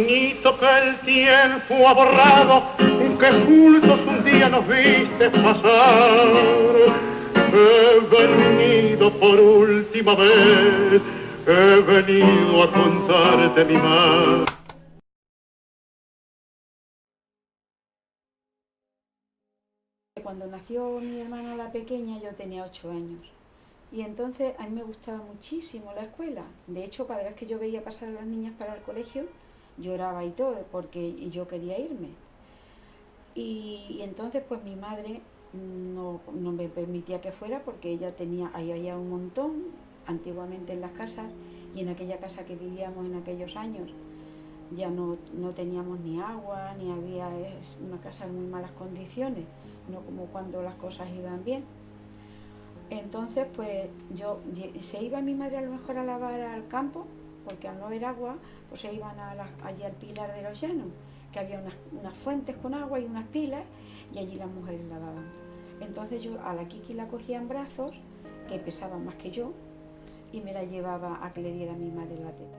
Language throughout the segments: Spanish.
niñito que el tiempo ha borrado, que juntos un día nos viste pasar. He venido por última vez, he venido a contarte mi mal. Cuando nació mi hermana la pequeña yo tenía 8 años y entonces a mí me gustaba muchísimo la escuela. De hecho, cada vez que yo veía pasar a las niñas para el colegio lloraba y todo porque yo quería irme. Y entonces pues mi madre no me permitía que fuera porque ella tenía, ahí había un montón antiguamente en las casas, y en aquella casa que vivíamos en aquellos años ya no teníamos ni agua, ni había, es una casa en muy malas condiciones, no como cuando las cosas iban bien. Entonces pues se iba mi madre a lo mejor a lavar al campo, porque al no haber agua pues se iban allí al Pilar de los Llanos, que había unas fuentes con agua y unas pilas, y allí las mujeres lavaban. Entonces yo a la Kiki la cogía en brazos, que pesaba más que yo, y me la llevaba a que le diera a mi madre la teta.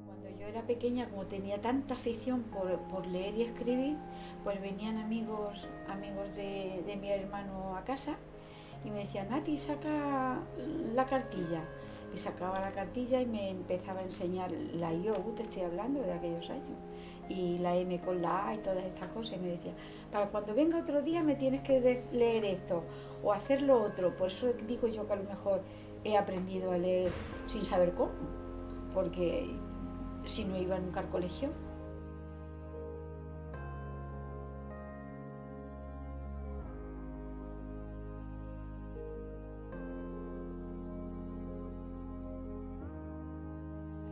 Cuando yo era pequeña, como tenía tanta afición por leer y escribir, pues venían amigos de mi hermano a casa y me decían: Nati, saca la cartilla. Y sacaba la cartilla y me empezaba a enseñar la IO, te estoy hablando de aquellos años, y la M con la A y todas estas cosas, y me decía: para cuando venga otro día me tienes que leer esto o hacer lo otro. Por eso digo yo que a lo mejor he aprendido a leer sin saber cómo, porque si no iba nunca al colegio.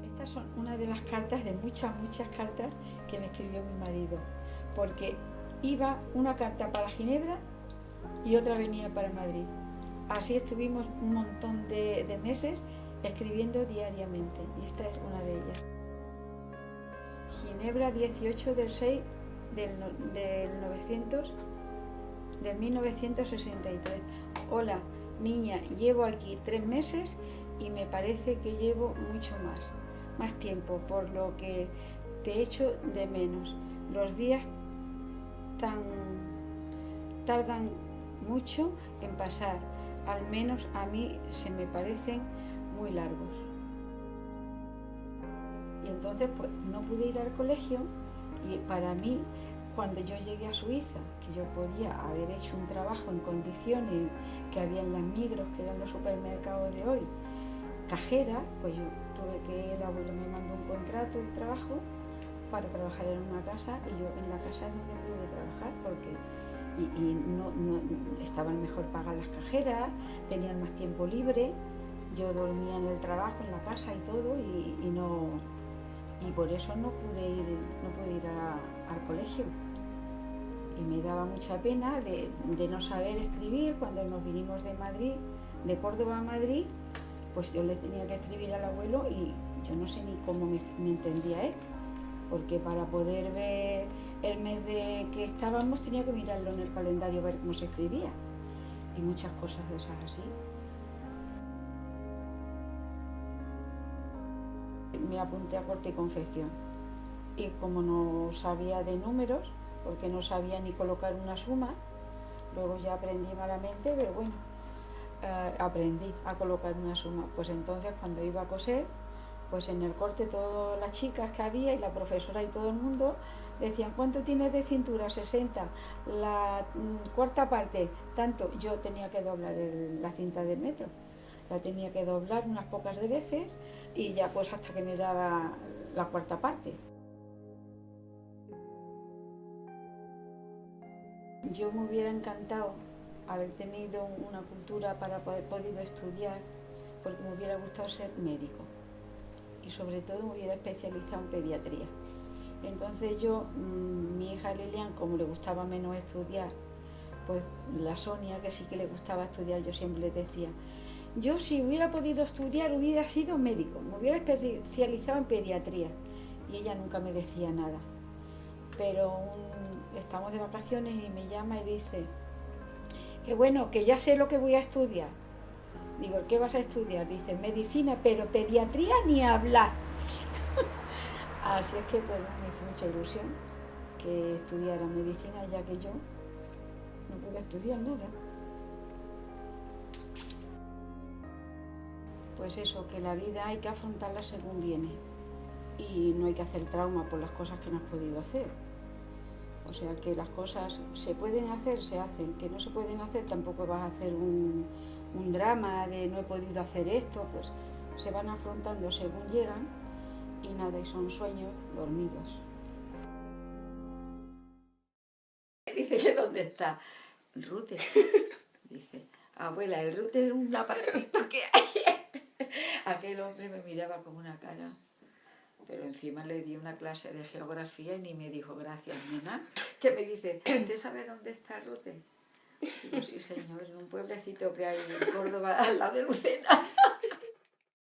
Estas son una de las cartas, de muchas cartas que me escribió mi marido, porque iba una carta para Ginebra y otra venía para Madrid. Así estuvimos un montón de meses escribiendo diariamente, y esta es una de ellas. Ginebra, 18 del 6 del 1963. Hola, niña, llevo aquí 3 meses y me parece que llevo mucho más tiempo, por lo que te echo de menos. Los días tardan mucho en pasar, al menos a mí se me parecen muy largos. Y entonces pues no pude ir al colegio, y para mí, cuando yo llegué a Suiza, que yo podía haber hecho un trabajo en condiciones que había en las Migros, que eran los supermercados de hoy, cajera, pues yo tuve que, el abuelo me mandó un contrato de trabajo para trabajar en una casa, y yo en la casa es donde pude trabajar, porque no estaban mejor pagas las cajeras, tenían más tiempo libre, yo dormía en el trabajo, en la casa y todo, y por eso no pude ir al colegio. Y me daba mucha pena de no saber escribir. Cuando nos vinimos de Córdoba a Madrid, pues yo le tenía que escribir al abuelo y yo no sé ni cómo me entendía él, porque para poder ver el mes de que estábamos tenía que mirarlo en el calendario, ver cómo se escribía, y muchas cosas de esas así. Me apunté a corte y confección, y como no sabía de números, porque no sabía ni colocar una suma, luego ya aprendí malamente, pero bueno, aprendí a colocar una suma. Pues entonces cuando iba a coser, pues en el corte todas las chicas que había y la profesora y todo el mundo decían: ¿cuánto tienes de cintura? 60, la cuarta parte, tanto. Yo tenía que doblar la cinta del metro, la tenía que doblar unas pocas de veces, y ya pues hasta que me daba la cuarta parte. Yo me hubiera encantado haber tenido una cultura para haber podido estudiar, porque me hubiera gustado ser médico, y sobre todo me hubiera especializado en pediatría. Entonces yo, mi hija Lilian, como le gustaba menos estudiar, pues la Sonia, que sí que le gustaba estudiar, yo siempre le decía: yo si hubiera podido estudiar hubiera sido médico, me hubiera especializado en pediatría. Y ella nunca me decía nada. pero estamos de vacaciones y me llama y dice que bueno, que ya sé lo que voy a estudiar. Digo, ¿qué vas a estudiar? Dice, medicina, pero pediatría ni hablar. Así es que pues, me hizo mucha ilusión que estudiara medicina, ya que yo no pude estudiar nada. Pues eso, que la vida hay que afrontarla según viene y no hay que hacer trauma por las cosas que no has podido hacer. O sea, que las cosas se pueden hacer, se hacen, que no se pueden hacer, tampoco vas a hacer un drama de no he podido hacer esto, pues se van afrontando según llegan y nada, y son sueños dormidos. Dice que ¿dónde está el router? Dice, abuela, el router es un aparatito que hay. Aquel hombre me miraba con una cara, pero encima le di una clase de geografía y ni me dijo gracias, nena. Que me dice, ¿usted sabe dónde está el router? Digo, sí señor, en un pueblecito que hay en Córdoba al lado de Lucena.